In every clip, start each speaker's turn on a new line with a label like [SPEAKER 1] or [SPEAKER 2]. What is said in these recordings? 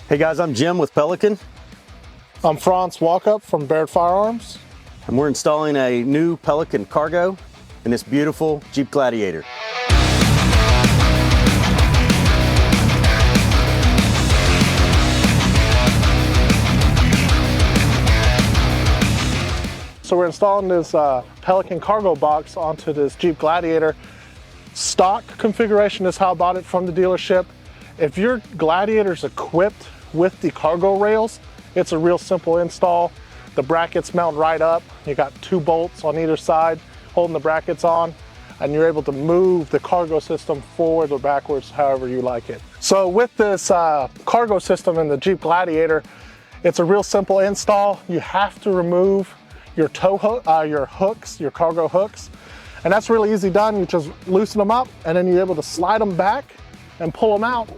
[SPEAKER 1] Hey guys, I'm Jim with Pelican.
[SPEAKER 2] I'm Franz Walkup from Barrett Firearms.
[SPEAKER 1] And we're installing a new Pelican Cargo in this beautiful Jeep Gladiator.
[SPEAKER 2] So we're installing this Pelican Cargo box onto this Jeep Gladiator. Stock configuration is how I bought it from the dealership. If your Gladiator's equipped with the cargo rails, it's a real simple install. The brackets mount right up. You got 2 bolts on either side holding the brackets on, and you're able to move the cargo system forward or backwards, however you like it. So with this cargo system in the Jeep Gladiator, it's a real simple install. You have to remove your tow hook, your hooks, your cargo hooks, and that's really easy done. You just loosen them up, and then you're able to slide them back and pull them out.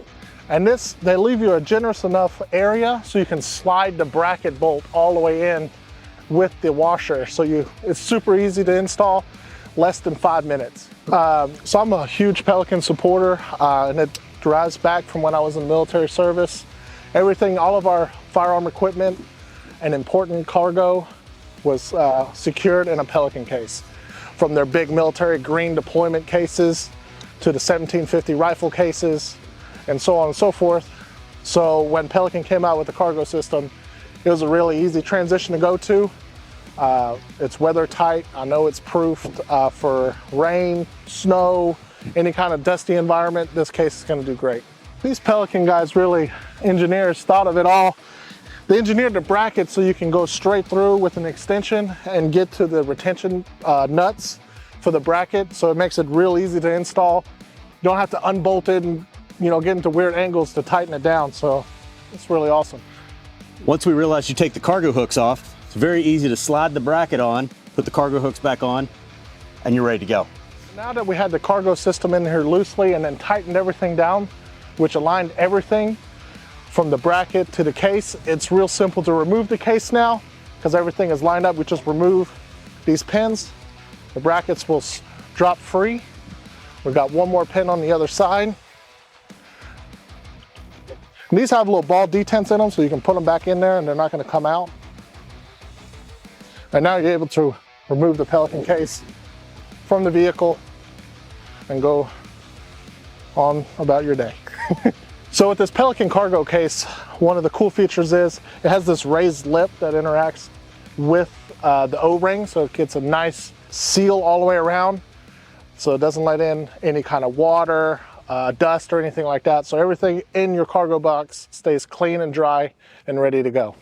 [SPEAKER 2] And they leave you a generous enough area so you can slide the bracket bolt all the way in with the washer. So it's super easy to install, less than 5 minutes. So I'm a huge Pelican supporter, and it derives back from when I was in military service. Everything, all of our firearm equipment and important cargo was secured in a Pelican case. From their big military green deployment cases to the 1750 rifle cases, and so on and so forth. So when Pelican came out with the cargo system, it was a really easy transition to go to. It's weather tight. I know it's proofed for rain, snow, any kind of dusty environment. This case is gonna do great. These Pelican guys, really, engineers, thought of it all. They engineered the bracket so you can go straight through with an extension and get to the retention nuts for the bracket. So it makes it real easy to install. You don't have to unbolt it and get into weird angles to tighten it down. So it's really awesome.
[SPEAKER 1] Once we realized you take the cargo hooks off, it's very easy to slide the bracket on, put the cargo hooks back on, and you're ready to go.
[SPEAKER 2] Now that we had the cargo system in here loosely and then tightened everything down, which aligned everything from the bracket to the case, it's real simple to remove the case now because everything is lined up. We just remove these pins. The brackets will drop free. We've got one more pin on the other side. And these have little ball detents in them, so you can put them back in there and they're not going to come out. And now you're able to remove the Pelican case from the vehicle and go on about your day. So with this Pelican cargo case, one of the cool features is it has this raised lip that interacts with the O-ring, so it gets a nice seal all the way around, so it doesn't let in any kind of water, dust or anything like that. So everything in your cargo box stays clean and dry and ready to go.